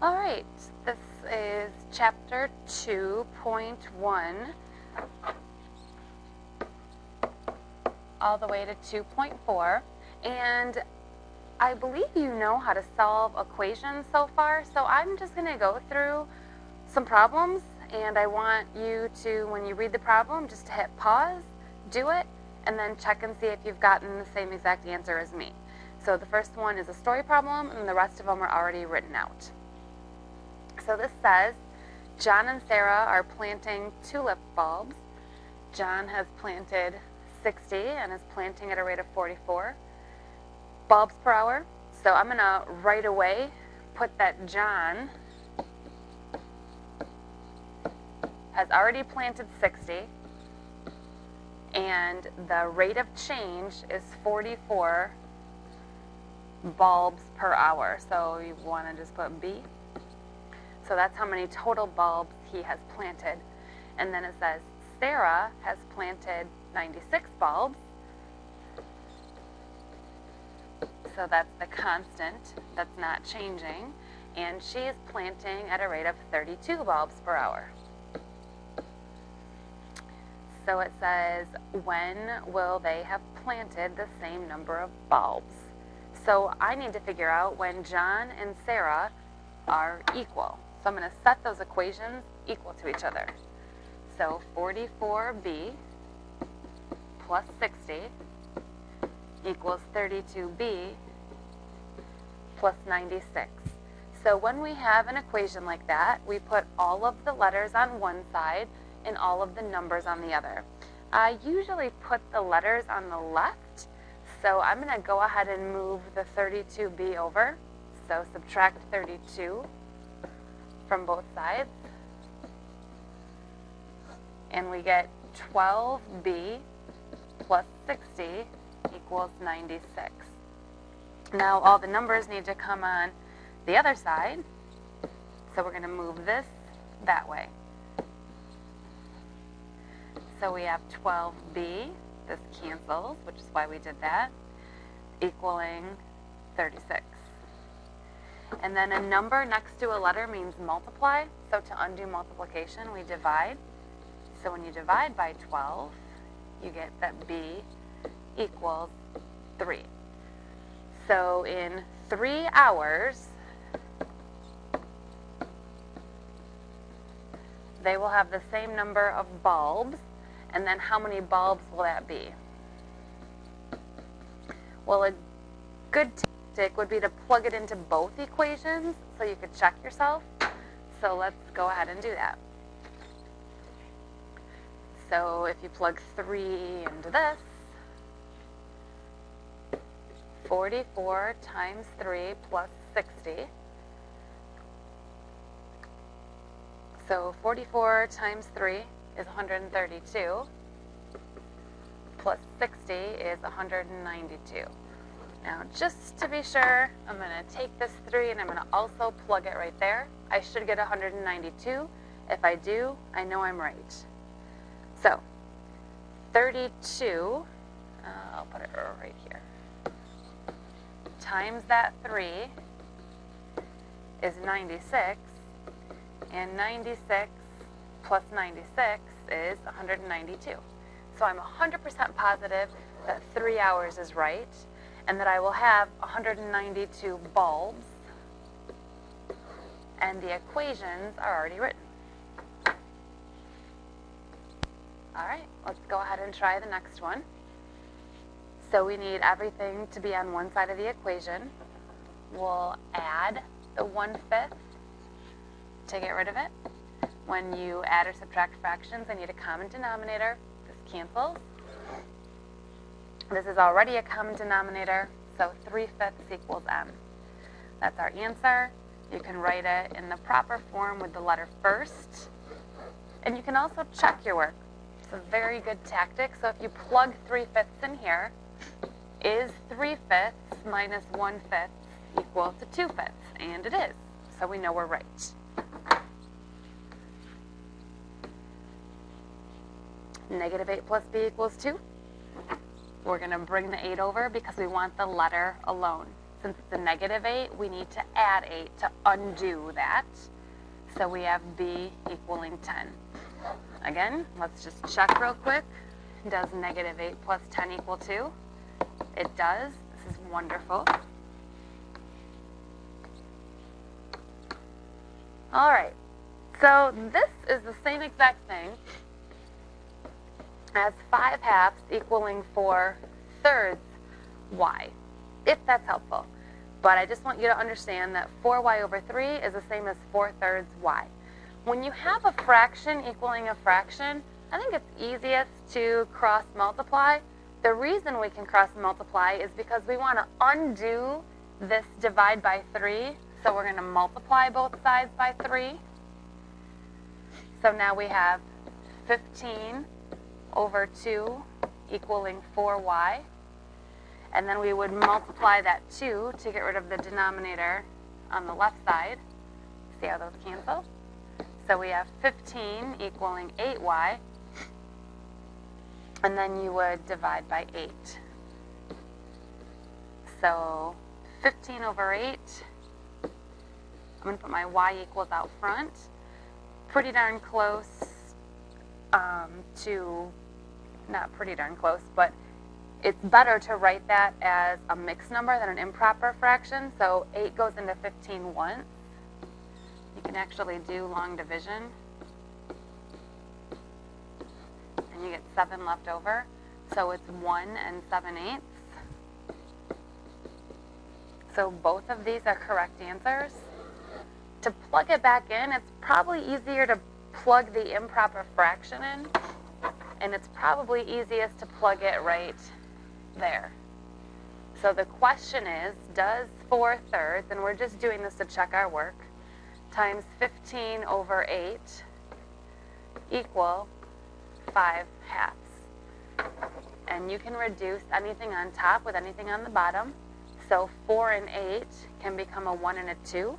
All right, this is chapter 2.1 all the way to 2.4, and I believe you know how to solve equations so far, so I'm just going to go through some problems, and I want you to, when you read the problem, just to hit pause, do it, and then check and see if you've gotten the same exact answer as me. So the first one is a story problem, and the rest of them are already written out. So this says, John and Sarah are planting tulip bulbs. John has planted 60 and is planting at a rate of 44 bulbs per hour. So I'm going to right away put that John has already planted 60 and the rate of change is 44 bulbs per hour. So you want to just put B. So that's how many total bulbs he has planted. And then it says Sarah has planted 96 bulbs. So that's the constant that's not changing. And she is planting at a rate of 32 bulbs per hour. So it says, when will they have planted the same number of bulbs? So I need to figure out when John and Sarah are equal. So I'm going to set those equations equal to each other. So 44b plus 60 equals 32b plus 96. So when we have an equation like that, we put all of the letters on one side and all of the numbers on the other. I usually put the letters on the left, so I'm going to go ahead and move the 32b over. So subtract 32 from both sides, and we get 12b plus 60 equals 96. Now all the numbers need to come on the other side, so we're going to move this that way. So we have 12b, this cancels, which is why we did that, equaling 36. And then a number next to a letter means multiply. So to undo multiplication, we divide. So when you divide by 12, you get that b equals 3. So in 3 hours, they will have the same number of bulbs. And then how many bulbs will that be? Well, a good tactic would be to plug it into both equations so you could check yourself. So let's go ahead and do that. So if you plug 3 into this, 44 times 3 plus 60. So 44 times 3 is 132, plus 60 is 192. Now, just to be sure, I'm going to take this 3 and I'm going to also plug it right there. I should get 192. If I do, I know I'm right. So, 32, I'll put it right here, times that 3 is 96, and 96 plus 96 is 192. So I'm 100% positive that 3 hours is right, and that I will have 192 bulbs, and the equations are already written. All right, let's go ahead and try the next one. So we need everything to be on one side of the equation. We'll add the 1/5 to get rid of it. When you add or subtract fractions, I need a common denominator. This cancels. This is already a common denominator, so 3/5 equals m. That's our answer. You can write it in the proper form with the letter first. And you can also check your work. It's a very good tactic. So if you plug 3/5 in here, is 3/5 minus 1/5 equal to 2/5? And it is. So we know we're right. Negative 8 plus b equals 2. We're going to bring the 8 over because we want the letter alone. since it's a negative 8, we need to add 8 to undo that. So we have b equaling 10. Again, let's just check real quick. Does negative 8 plus 10 equal 2? It does. This is wonderful. All right, so this is the same exact thing as 5/2 equaling 4/3 y, if that's helpful. But I just want you to understand that 4y over 3 is the same as 4/3 y. When you have a fraction equaling a fraction, I think it's easiest to cross multiply. The reason we can cross multiply is because we want to undo this divide by 3. So we're going to multiply both sides by 3. So now we have 15 over 2 equaling 4y. And then we would multiply that 2 to get rid of the denominator on the left side. See how those cancel? So we have 15 equaling 8y. And then you would divide by 8. So 15 over 8. I'm going to put my y equals out front. Pretty darn close to, not pretty darn close, but it's better to write that as a mixed number than an improper fraction. So 8 goes into 15 once. You can actually do long division. And you get 7 left over. So it's 1 and 7/8. So both of these are correct answers. To plug it back in, it's probably easier to plug the improper fraction in, and it's probably easiest to plug it right there. So the question is, does 4/3, and we're just doing this to check our work, times 15 over 8 equal 5/2? And you can reduce anything on top with anything on the bottom. So 4 and 8 can become a 1 and a 2.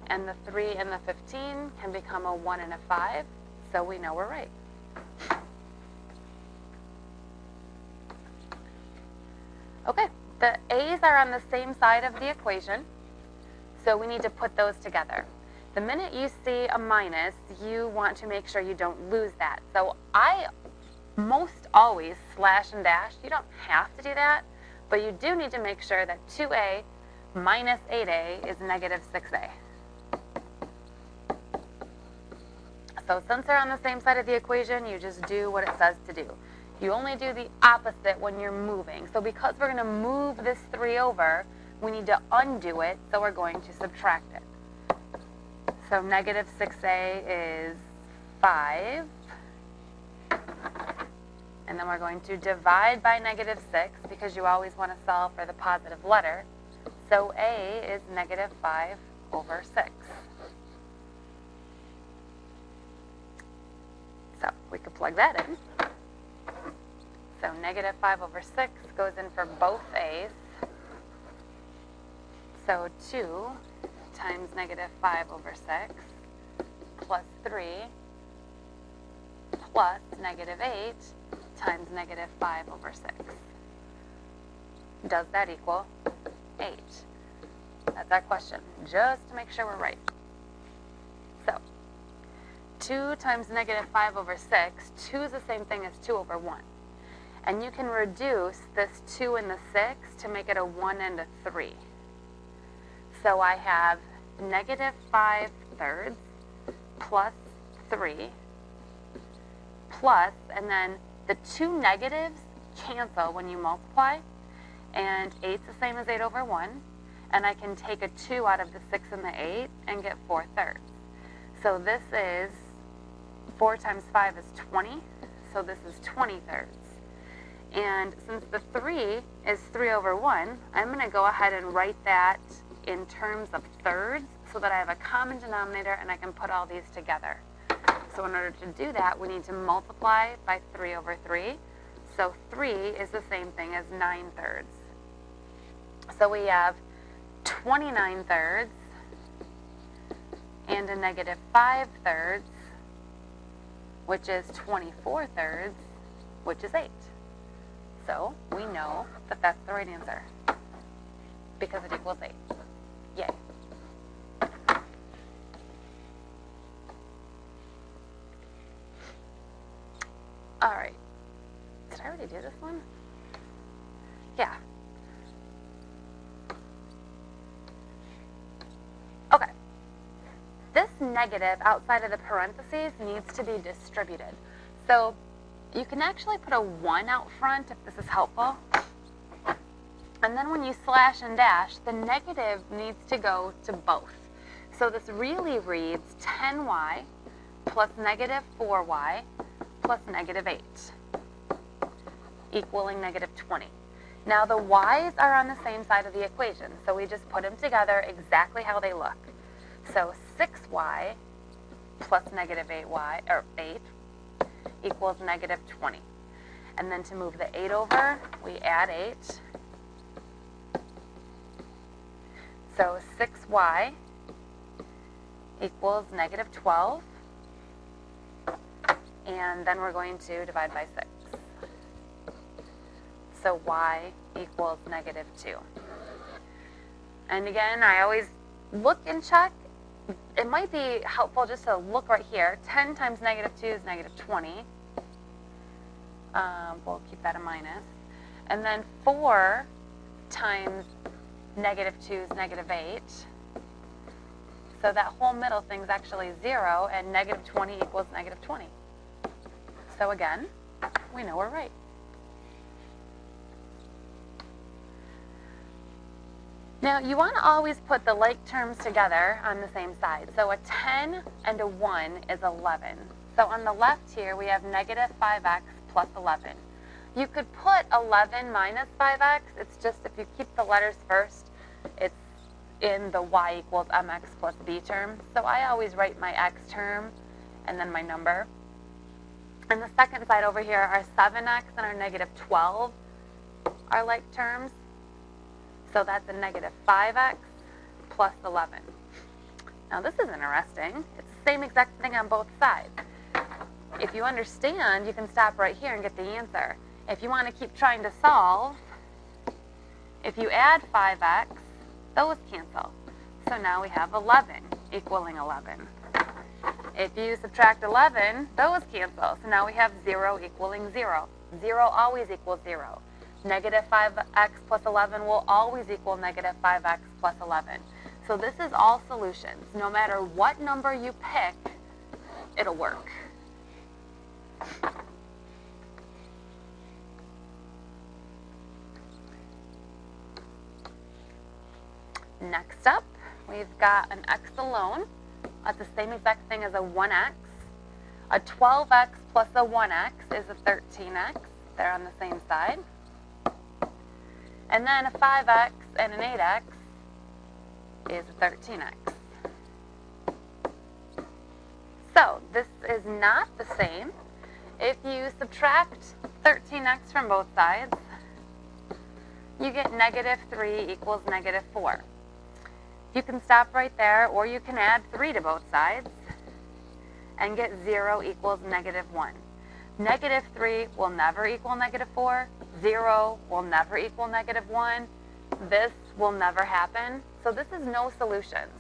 And the 3 and the 15 can become a 1 and a 5, so we know we're right. Okay, the a's are on the same side of the equation, so we need to put those together. The minute you see a minus, you want to make sure you don't lose that. So I most always slash and dash. You don't have to do that, but you do need to make sure that 2a minus 8a is negative 6a. So since they're on the same side of the equation, you just do what it says to do. You only do the opposite when you're moving. So because we're going to move this 3 over, we need to undo it, so we're going to subtract it. So negative 6a is 5. And then we're going to divide by negative 6, because you always want to solve for the positive letter. So a is negative 5 over 6. So we could plug that in. So negative 5 over 6 goes in for both a's. So 2 times negative 5 over 6 plus 3 plus negative 8 times negative 5 over 6. Does that equal 8? That's our question, just to make sure we're right. So 2 times negative 5 over 6, 2 is the same thing as 2 over 1. And you can reduce this 2 and the 6 to make it a 1 and a 3. So I have negative 5/3 plus 3 plus, and then the 2 negatives cancel when you multiply, and 8's the same as 8 over 1, and I can take a 2 out of the 6 and the 8 and get 4/3. So this is 4 times 5 is 20, so this is 20/3. And since the 3 is 3 over 1, I'm going to go ahead and write that in terms of thirds so that I have a common denominator and I can put all these together. So in order to do that, we need to multiply by 3 over 3. So 3 is the same thing as 9/3. So we have 29/3 and a negative 5/3, which is 24/3, which is 8. So we know that that's the right answer. because it equals 8. Yay. All right. Did I already do this one? Yeah. Okay. This negative outside of the parentheses needs to be distributed. So you can actually put a 1 out front if this is helpful. And then when you slash and dash, the negative needs to go to both. So this really reads 10y plus negative 4y plus negative 8, equaling negative 20. Now the y's are on the same side of the equation, so we just put them together exactly how they look. So 6y plus negative 8y, or 8, equals negative 20. And then to move the 8 over, we add 8. So 6y equals negative 12. And then we're going to divide by 6. So y equals negative 2. And again, I always look and check. It might be helpful just to look right here. 10 times negative 2 is negative 20. We'll keep that a minus. And then 4 times negative 2 is negative 8. So that whole middle thing's actually 0, and negative 20 equals negative 20. So again, we know we're right. Now, you want to always put the like terms together on the same side. So a 10 and a 1 is 11. So on the left here, we have negative 5x plus 11. You could put 11 minus 5x. It's just if you keep the letters first, it's in the y equals mx plus b term. So I always write my x term and then my number. And the second side over here, our 7x and our negative 12 are like terms. So that's a negative 5x plus 11. Now this is interesting. It's the same exact thing on both sides. If you understand, you can stop right here and get the answer. If you want to keep trying to solve, if you add 5x, those cancel. So now we have 11 equaling 11. If you subtract 11, those cancel. So now we have 0 equaling 0. 0 always equals 0. Negative 5x plus 11 will always equal negative 5x plus 11. So this is all solutions. No matter what number you pick, it'll work. Next up, we've got an x alone. That's the same exact thing as a 1x. A 12x plus a 1x is a 13x. They're on the same side. And then a 5x and an 8x is a 13x. So this is not the same. If you subtract 13x from both sides, you get negative 3 equals negative 4. You can stop right there, or you can add 3 to both sides and get 0 equals negative 1. Negative 3 will never equal negative 4. 0 will never equal negative 1. This will never happen. So this is no solutions.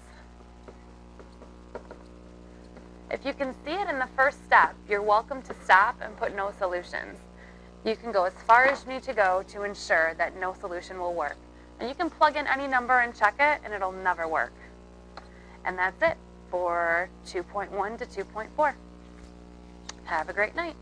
If you can see it in the first step, you're welcome to stop and put no solutions. You can go as far as you need to go to ensure that no solution will work. And you can plug in any number and check it, and it'll never work. And that's it for 2.1 to 2.4. Have a great night.